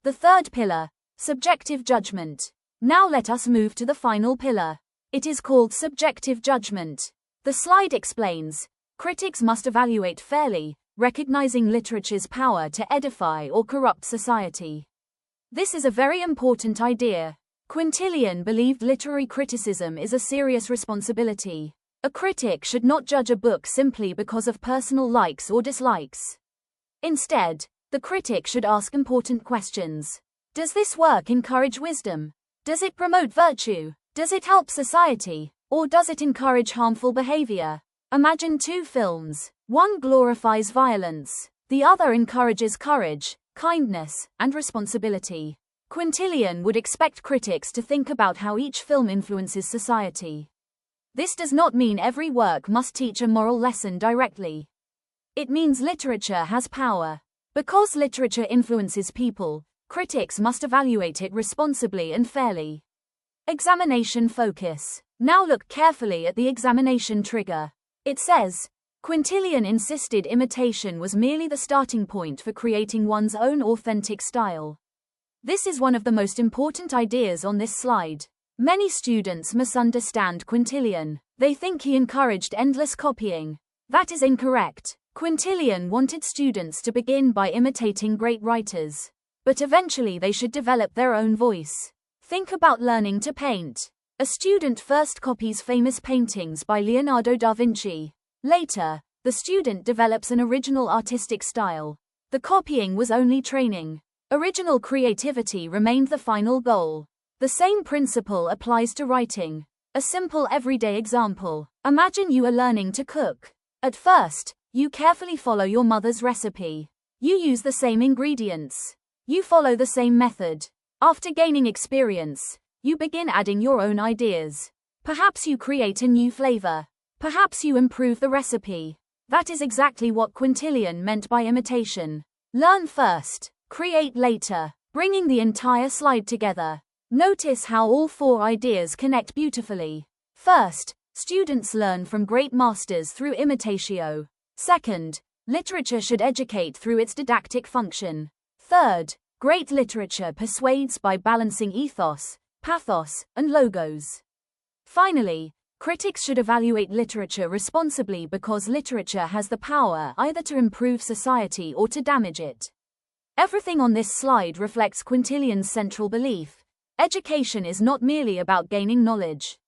The third pillar, subjective judgment. Now let us move to the final pillar. It is called subjective judgment. The slide explains, critics must evaluate fairly, recognizing literature's power to edify or corrupt society. This is a very important idea. Quintilian believed literary criticism is a serious responsibility. A critic should not judge a book simply because of personal likes or dislikes. Instead, the critic should ask important questions. Does this work encourage wisdom? Does it promote virtue? Does it help society? Or does it encourage harmful behavior? Imagine two films. One glorifies violence. The other encourages courage, kindness, and responsibility. Quintilian would expect critics to think about how each film influences society. This does not mean every work must teach a moral lesson directly. It means literature has power. Because literature influences people, critics must evaluate it responsibly and fairly. Examination focus. Now look carefully at the examination trigger. It says, Quintilian insisted imitation was merely the starting point for creating one's own authentic style. This is one of the most important ideas on this slide. Many students misunderstand Quintilian. They think he encouraged endless copying. That is incorrect. Quintilian wanted students to begin by imitating great writers. But eventually they should develop their own voice. Think about learning to paint. A student first copies famous paintings by Leonardo da Vinci. Later, the student develops an original artistic style. The copying was only training. Original creativity remained the final goal. The same principle applies to writing. A simple everyday example. Imagine you are learning to cook. At first, you carefully follow your mother's recipe. You use the same ingredients. You follow the same method. After gaining experience, you begin adding your own ideas. Perhaps you create a new flavor. Perhaps you improve the recipe. That is exactly what Quintilian meant by imitation. Learn first, create later, bringing the entire slide together. Notice how all four ideas connect beautifully. First, students learn from great masters through imitatio. Second, literature should educate through its didactic function. Third, great literature persuades by balancing ethos, pathos, and logos. Finally, critics should evaluate literature responsibly because literature has the power either to improve society or to damage it. Everything on this slide reflects Quintilian's central belief. Education is not merely about gaining knowledge.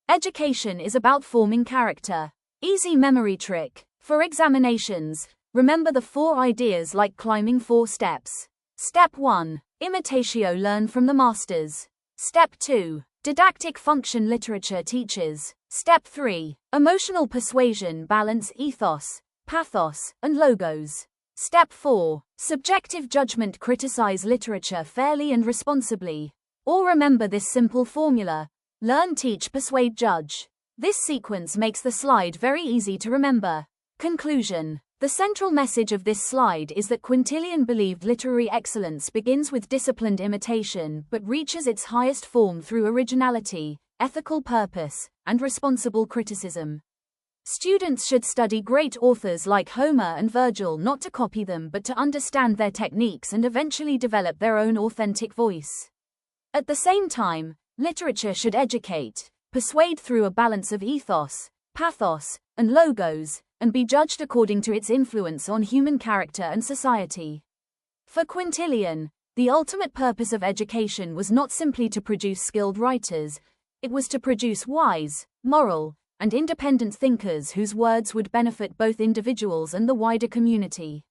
Education is about forming character. Easy memory trick. For examinations, remember the four ideas like climbing 4 steps. Step 1. Imitatio, learn from the masters. Step 2. Didactic function, literature teaches. Step 3. Emotional persuasion, balance ethos, pathos, and logos. Step 4. Subjective judgment, criticize literature fairly and responsibly. All remember this simple formula. Learn, teach, persuade, judge. This sequence makes the slide very easy to remember. Conclusion. The central message of this slide is that Quintilian believed literary excellence begins with disciplined imitation but reaches its highest form through originality, ethical purpose, and responsible criticism. Students should study great authors like Homer and Virgil not to copy them but to understand their techniques and eventually develop their own authentic voice. At the same time, literature should educate, persuade through a balance of ethos, pathos, and logos, and be judged according to its influence on human character and society. For Quintilian, the ultimate purpose of education was not simply to produce skilled writers, it was to produce wise, moral, and independent thinkers whose words would benefit both individuals and the wider community.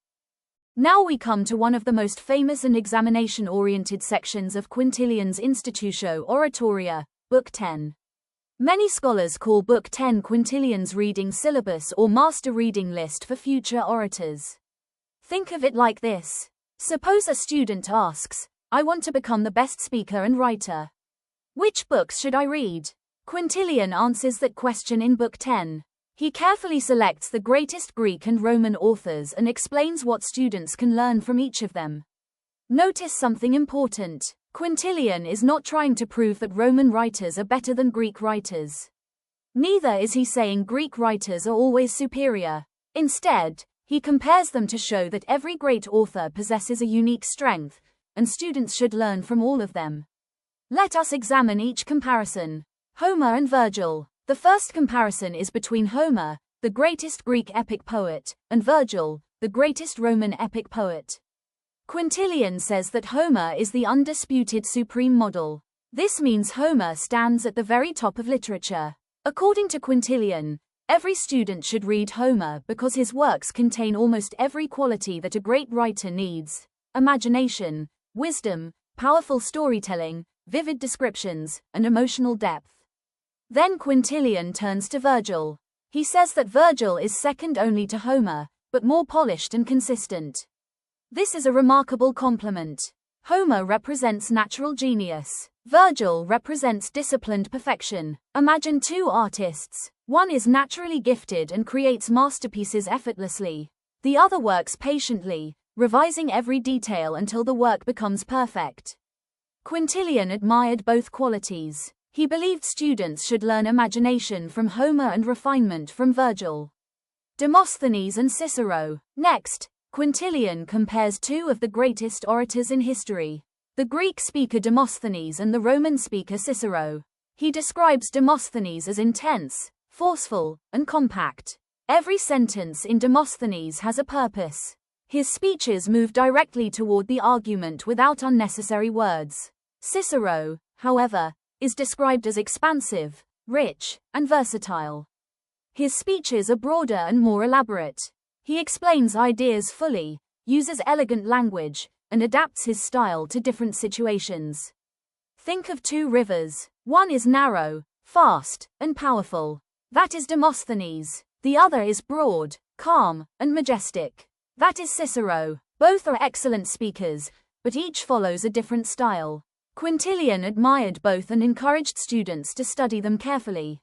Now we come to one of the most famous and examination-oriented sections of Quintilian's Institutio Oratoria, Book 10. Many scholars call Book 10 Quintilian's reading syllabus or master reading list for future orators. Think of it like this. Suppose a student asks, I want to become the best speaker and writer. Which books should I read? Quintilian answers that question in Book 10. He carefully selects the greatest Greek and Roman authors and explains what students can learn from each of them. Notice something important. Quintilian is not trying to prove that Roman writers are better than Greek writers. Neither is he saying Greek writers are always superior. Instead, he compares them to show that every great author possesses a unique strength, and students should learn from all of them. Let us examine each comparison. Homer and Virgil. The first comparison is between Homer, the greatest Greek epic poet, and Virgil, the greatest Roman epic poet. Quintilian says that Homer is the undisputed supreme model. This means Homer stands at the very top of literature. According to Quintilian, every student should read Homer because his works contain almost every quality that a great writer needs: imagination, wisdom, powerful storytelling, vivid descriptions, and emotional depth. Then Quintilian turns to Virgil. He says that Virgil is second only to Homer, but more polished and consistent. This is a remarkable compliment. Homer represents natural genius. Virgil represents disciplined perfection. Imagine two artists. One is naturally gifted and creates masterpieces effortlessly. The other works patiently, revising every detail until the work becomes perfect. Quintilian admired both qualities. He believed students should learn imagination from Homer and refinement from Virgil. Demosthenes and Cicero. Next, Quintilian compares two of the greatest orators in history, the Greek speaker Demosthenes and the Roman speaker Cicero. He describes Demosthenes as intense, forceful, and compact. Every sentence in Demosthenes has a purpose. His speeches move directly toward the argument without unnecessary words. Cicero, however, is described as expansive, rich, and versatile. His speeches are broader and more elaborate. He explains ideas fully, uses elegant language, and adapts his style to different situations. Think of two rivers. One is narrow, fast, and powerful. That is Demosthenes. The other is broad, calm, and majestic. That is Cicero. Both are excellent speakers, but each follows a different style. Quintilian admired both and encouraged students to study them carefully.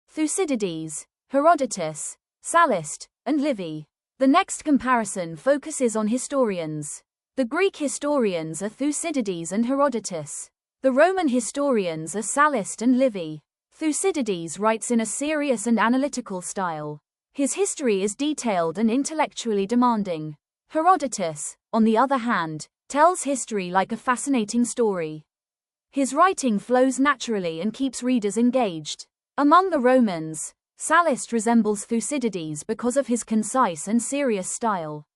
Thucydides, Herodotus, Sallust, and Livy. The next comparison focuses on historians. The Greek historians are Thucydides and Herodotus. The Roman historians are Sallust and Livy. Thucydides writes in a serious and analytical style. His history is detailed and intellectually demanding. Herodotus, on the other hand, tells history like a fascinating story. His writing flows naturally and keeps readers engaged. Among the Romans, Sallust resembles Thucydides because of his concise and serious style.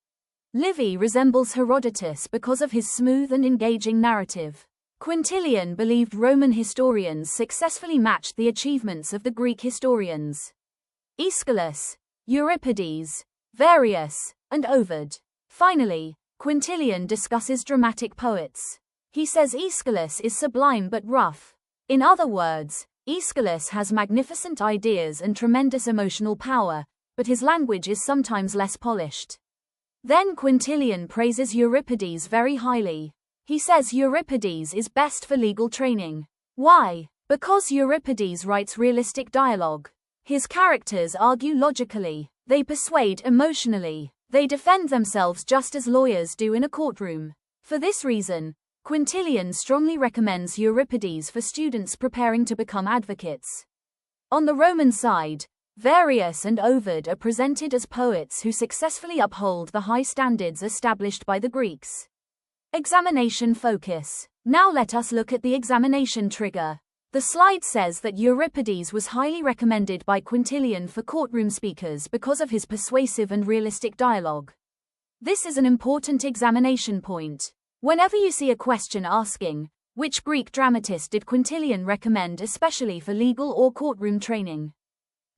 Livy resembles Herodotus because of his smooth and engaging narrative. Quintilian believed Roman historians successfully matched the achievements of the Greek historians. Aeschylus, Euripides, Varius, and Ovid. Finally, Quintilian discusses dramatic poets. He says Aeschylus is sublime but rough. In other words, Aeschylus has magnificent ideas and tremendous emotional power, but his language is sometimes less polished. Then Quintilian praises Euripides very highly. He says Euripides is best for legal training. Why? Because Euripides writes realistic dialogue. His characters argue logically, they persuade emotionally, they defend themselves just as lawyers do in a courtroom. For this reason, Quintilian strongly recommends Euripides for students preparing to become advocates. On the Roman side, Varius and Ovid are presented as poets who successfully uphold the high standards established by the Greeks. Examination focus. Now let us look at the examination trigger. The slide says that Euripides was highly recommended by Quintilian for courtroom speakers because of his persuasive and realistic dialogue. This is an important examination point. Whenever you see a question asking, which Greek dramatist did Quintilian recommend especially for legal or courtroom training?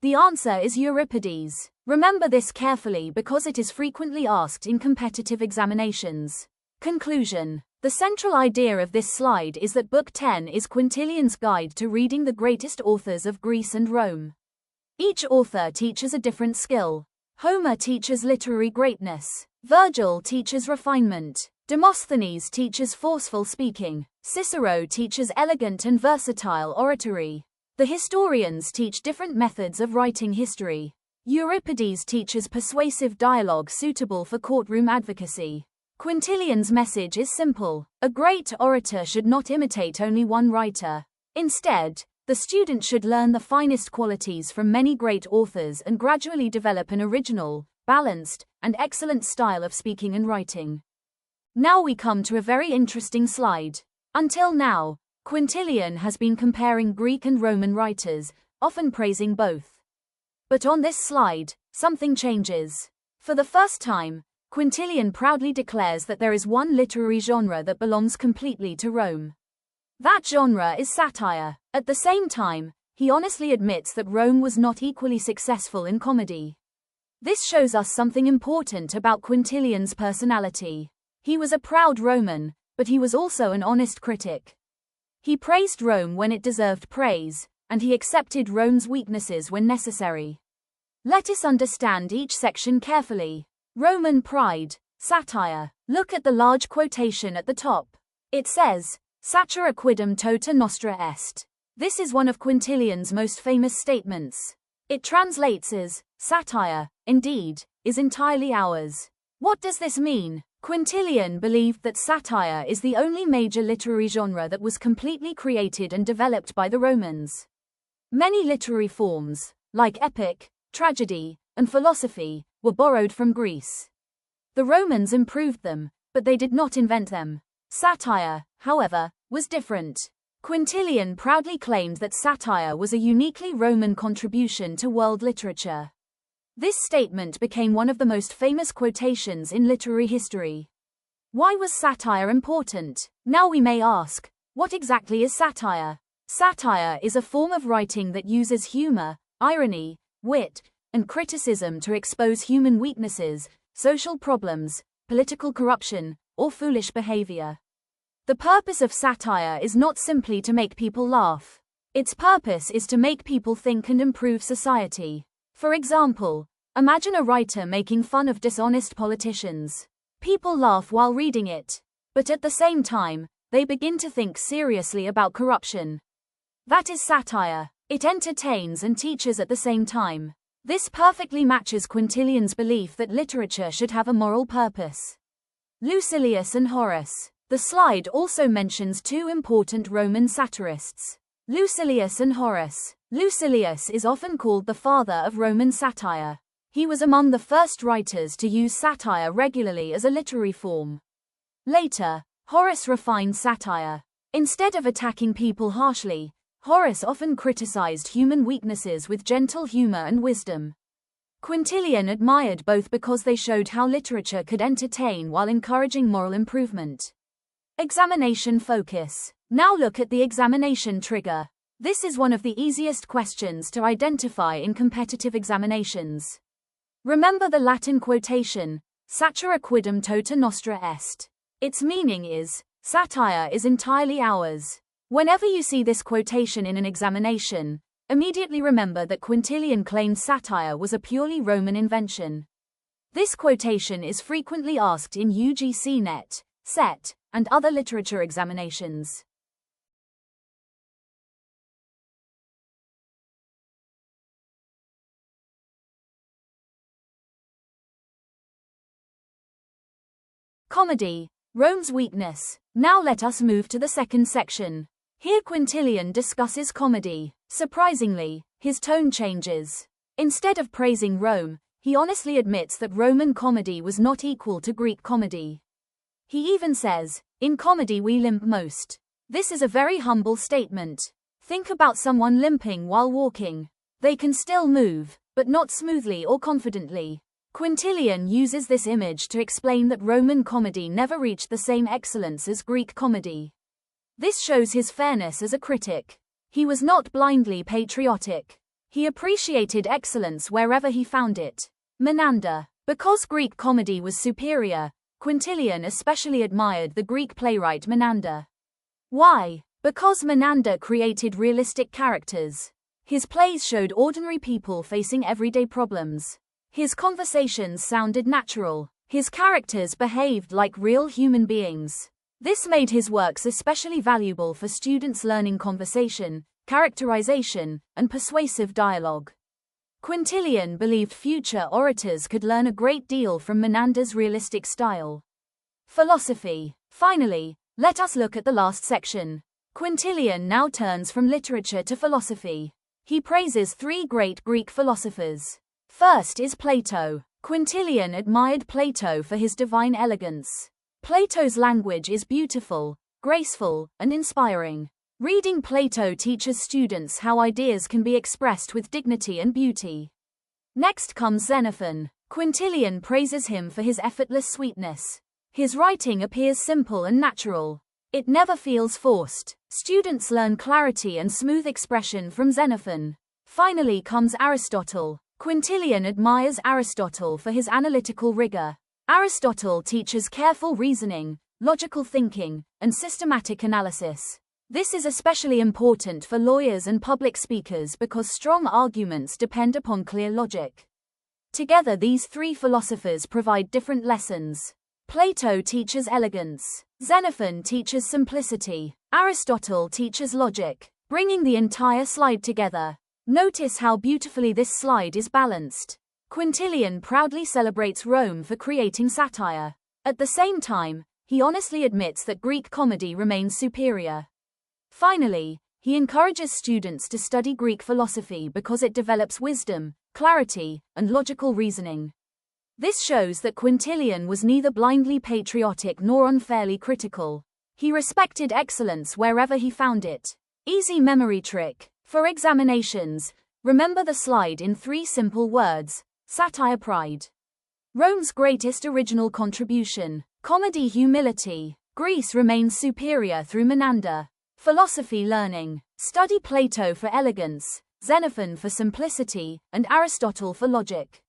The answer is Euripides. Remember this carefully because it is frequently asked in competitive examinations. Conclusion. The central idea of this slide is that Book 10 is Quintilian's guide to reading the greatest authors of Greece and Rome. Each author teaches a different skill. Homer teaches literary greatness. Virgil teaches refinement. Demosthenes teaches forceful speaking. Cicero teaches elegant and versatile oratory. The historians teach different methods of writing history. Euripides teaches persuasive dialogue suitable for courtroom advocacy. Quintilian's message is simple. A great orator should not imitate only one writer. Instead, the student should learn the finest qualities from many great authors and gradually develop an original, balanced, and excellent style of speaking and writing. Now we come to a very interesting slide. Until now, Quintilian has been comparing Greek and Roman writers, often praising both. But on this slide, something changes. For the first time, Quintilian proudly declares that there is one literary genre that belongs completely to Rome. That genre is satire. At the same time, he honestly admits that Rome was not equally successful in comedy. This shows us something important about Quintilian's personality. He was a proud Roman, but he was also an honest critic. He praised Rome when it deserved praise, and he accepted Rome's weaknesses when necessary. Let us understand each section carefully. Roman pride, satire. Look at the large quotation at the top. It says, "Satira quidem tota nostra est." This is one of Quintilian's most famous statements. It translates as, satire, indeed, is entirely ours. What does this mean? Quintilian believed that satire is the only major literary genre that was completely created and developed by the Romans. Many literary forms, like epic, tragedy, and philosophy, were borrowed from Greece. The Romans improved them, but they did not invent them. Satire, however, was different. Quintilian proudly claimed that satire was a uniquely Roman contribution to world literature. This statement became one of the most famous quotations in literary history. Why was satire important? Now we may ask, what exactly is satire? Satire is a form of writing that uses humor, irony, wit, and criticism to expose human weaknesses, social problems, political corruption, or foolish behavior. The purpose of satire is not simply to make people laugh. Its purpose is to make people think and improve society. For example, imagine a writer making fun of dishonest politicians. People laugh while reading it. But at the same time, they begin to think seriously about corruption. That is satire. It entertains and teaches at the same time. This perfectly matches Quintilian's belief that literature should have a moral purpose. Lucilius and Horace. The slide also mentions two important Roman satirists, Lucilius and Horace. Lucilius is often called the father of Roman satire. He was among the first writers to use satire regularly as a literary form. Later, Horace refined satire. Instead of attacking people harshly, Horace often criticized human weaknesses with gentle humor and wisdom. Quintilian admired both because they showed how literature could entertain while encouraging moral improvement. Examination focus. Now look at the examination trigger. This is one of the easiest questions to identify in competitive examinations. Remember the Latin quotation, satira quidem tota nostra est. Its meaning is, satire is entirely ours. Whenever you see this quotation in an examination, immediately remember that Quintilian claimed satire was a purely Roman invention. This quotation is frequently asked in UGC NET, SET, and other literature examinations. Comedy, Rome's weakness. Now let us move to the second section. Here Quintilian discusses comedy. Surprisingly, his tone changes. Instead of praising Rome, he honestly admits that Roman comedy was not equal to Greek comedy. He even says, "In comedy we limp most." This is a very humble statement. Think about someone limping while walking. They can still move, but not smoothly or confidently. Quintilian uses this image to explain that Roman comedy never reached the same excellence as Greek comedy. This shows his fairness as a critic. He was not blindly patriotic. He appreciated excellence wherever he found it. Menander. Because Greek comedy was superior, Quintilian especially admired the Greek playwright Menander. Why? Because Menander created realistic characters. His plays showed ordinary people facing everyday problems. His conversations sounded natural. His characters behaved like real human beings. This made his works especially valuable for students learning conversation, characterization, and persuasive dialogue. Quintilian believed future orators could learn a great deal from Menander's realistic style. Philosophy. Finally, let us look at the last section. Quintilian now turns from literature to philosophy. He praises three great Greek philosophers. First is Plato. Quintilian admired Plato for his divine elegance. Plato's language is beautiful, graceful, and inspiring. Reading Plato teaches students how ideas can be expressed with dignity and beauty. Next comes Xenophon. Quintilian praises him for his effortless sweetness. His writing appears simple and natural. It never feels forced. Students learn clarity and smooth expression from Xenophon. Finally comes Aristotle. Quintilian admires Aristotle for his analytical rigor. Aristotle teaches careful reasoning, logical thinking, and systematic analysis. This is especially important for lawyers and public speakers because strong arguments depend upon clear logic. Together, these three philosophers provide different lessons. Plato teaches elegance. Xenophon teaches simplicity. Aristotle teaches logic, bringing the entire slide together. Notice how beautifully this slide is balanced. Quintilian proudly celebrates Rome for creating satire. At the same time, he honestly admits that Greek comedy remains superior. Finally, he encourages students to study Greek philosophy because it develops wisdom, clarity, and logical reasoning. This shows that Quintilian was neither blindly patriotic nor unfairly critical. He respected excellence wherever he found it. Easy memory trick. For examinations, remember the slide in 3 simple words: satire, pride. Rome's greatest original contribution. Comedy, humility. Greece remains superior through Menander. Philosophy, learning. Study Plato for elegance, Xenophon for simplicity, and Aristotle for logic.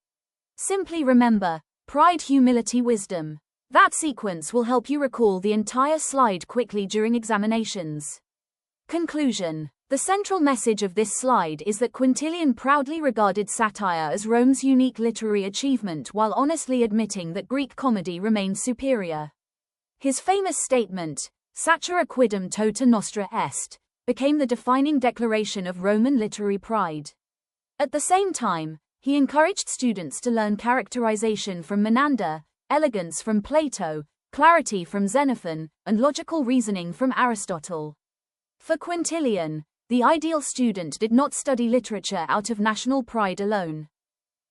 Simply remember: pride, humility, wisdom. That sequence will help you recall the entire slide quickly during examinations. Conclusion. The central message of this slide is that Quintilian proudly regarded satire as Rome's unique literary achievement while honestly admitting that Greek comedy remains superior. His famous statement, "Satira quidem tota nostra est," became the defining declaration of Roman literary pride. At the same time, he encouraged students to learn characterization from Menander, elegance from Plato, clarity from Xenophon, and logical reasoning from Aristotle. For Quintilian, the ideal student did not study literature out of national pride alone.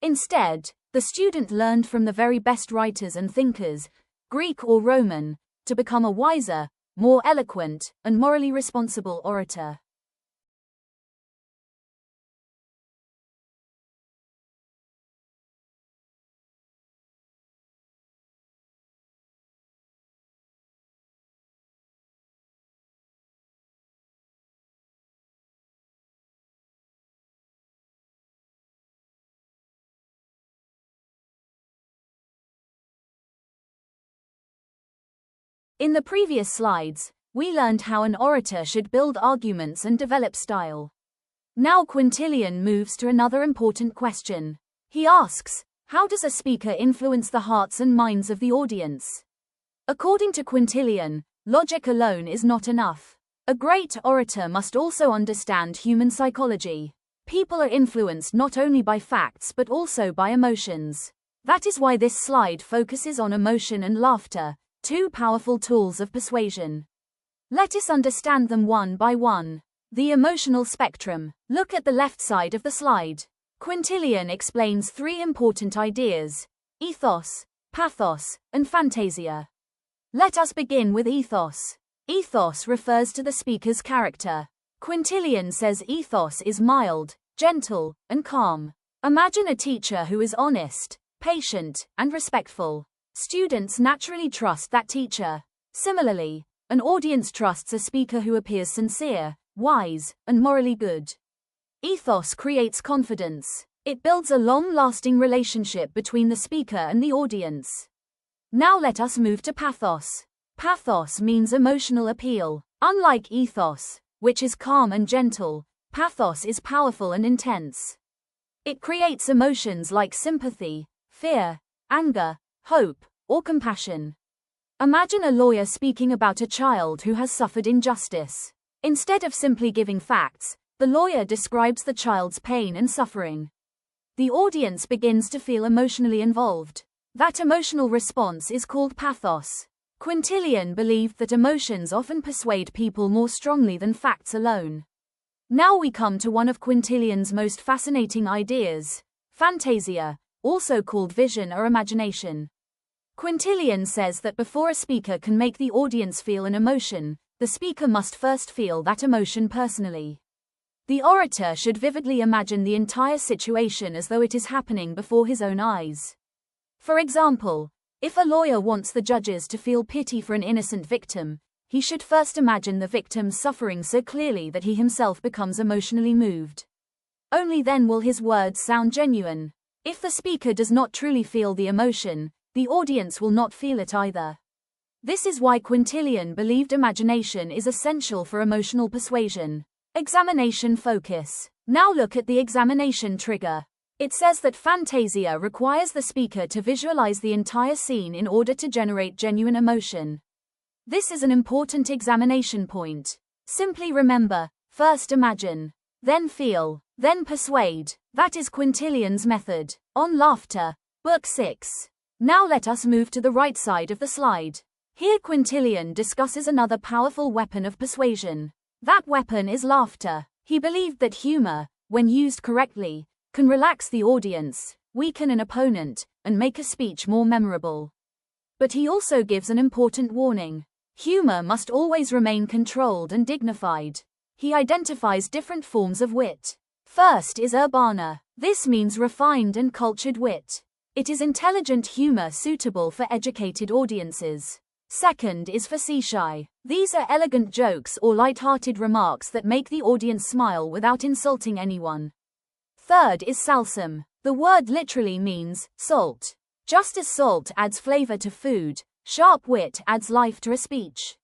Instead, the student learned from the very best writers and thinkers, Greek or Roman, to become a wiser, more eloquent, and morally responsible orator. In the previous slides, we learned how an orator should build arguments and develop style. Now Quintilian moves to another important question. He asks, how does a speaker influence the hearts and minds of the audience? According to Quintilian, logic alone is not enough. A great orator must also understand human psychology. People are influenced not only by facts but also by emotions. That is why this slide focuses on emotion and laughter, 2 powerful tools of persuasion. Let us understand them one by one. The emotional spectrum. Look at the left side of the slide. Quintilian explains 3 important ideas: ethos, pathos, and fantasia. Let us begin with ethos. Ethos refers to the speaker's character. Quintilian says ethos is mild, gentle, and calm. Imagine a teacher who is honest, patient, and respectful. Students naturally trust that teacher. Similarly, an audience trusts a speaker who appears sincere, wise, and morally good. Ethos creates confidence. It builds a long-lasting relationship between the speaker and the audience. Now let us move to pathos. Pathos means emotional appeal. Unlike ethos, which is calm and gentle, pathos is powerful and intense. It creates emotions like sympathy, fear, anger, hope, or compassion. Imagine a lawyer speaking about a child who has suffered injustice. Instead of simply giving facts, the lawyer describes the child's pain and suffering. The audience begins to feel emotionally involved. That emotional response is called pathos. Quintilian believed that emotions often persuade people more strongly than facts alone. Now we come to one of Quintilian's most fascinating ideas, fantasia, also called vision or imagination. Quintilian says that before a speaker can make the audience feel an emotion, the speaker must first feel that emotion personally. The orator should vividly imagine the entire situation as though it is happening before his own eyes. For example, if a lawyer wants the judges to feel pity for an innocent victim, he should first imagine the victim suffering so clearly that he himself becomes emotionally moved. Only then will his words sound genuine. If the speaker does not truly feel the emotion, the audience will not feel it either. This is why Quintilian believed imagination is essential for emotional persuasion. Examination focus. Now look at the examination trigger. It says that fantasia requires the speaker to visualize the entire scene in order to generate genuine emotion. This is an important examination point. Simply remember, first imagine, then feel, then persuade. That is Quintilian's method. On laughter. Book 6. Now let us move to the right side of the slide. Here Quintilian discusses another powerful weapon of persuasion. That weapon is laughter. He believed that humor, when used correctly, can relax the audience, weaken an opponent, and make a speech more memorable. But he also gives an important warning. Humor must always remain controlled and dignified. He identifies different forms of wit. First is urbana. This means refined and cultured wit. It is intelligent humor suitable for educated audiences. Second is facetiae. These are elegant jokes or light-hearted remarks that make the audience smile without insulting anyone. Third is salsum. The word literally means salt. Just as salt adds flavor to food, sharp wit adds life to a speech.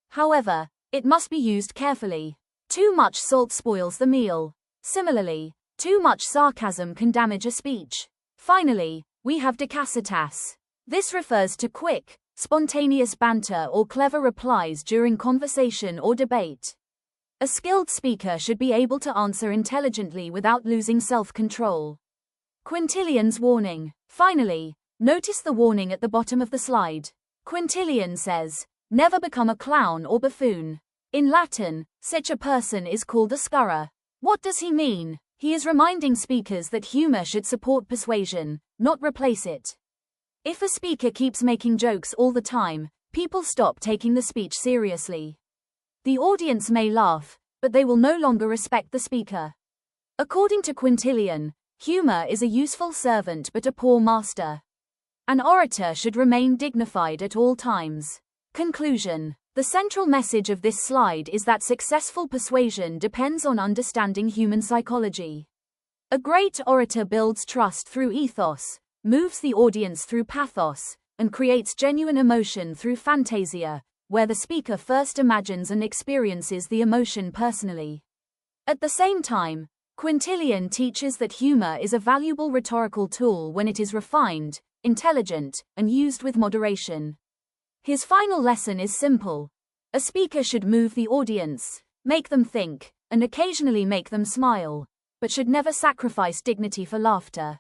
However, it must be used carefully. Too much salt spoils the meal. Similarly, too much sarcasm can damage a speech. Finally, we have decacitas. This refers to quick, spontaneous banter or clever replies during conversation or debate. A skilled speaker should be able to answer intelligently without losing self-control. Quintilian's warning. Finally, notice the warning at the bottom of the slide. Quintilian says, never become a clown or buffoon. In Latin, such a person is called a scurrer. What does he mean? He is reminding speakers that humor should support persuasion, not replace it. If a speaker keeps making jokes all the time, people stop taking the speech seriously. The audience may laugh, but they will no longer respect the speaker. According to Quintilian, humor is a useful servant but a poor master. An orator should remain dignified at all times. Conclusion. The central message of this slide is that successful persuasion depends on understanding human psychology. A great orator builds trust through ethos, moves the audience through pathos, and creates genuine emotion through fantasia, where the speaker first imagines and experiences the emotion personally. At the same time, Quintilian teaches that humor is a valuable rhetorical tool when it is refined, intelligent, and used with moderation. His final lesson is simple. A speaker should move the audience, make them think, and occasionally make them smile, but should never sacrifice dignity for laughter.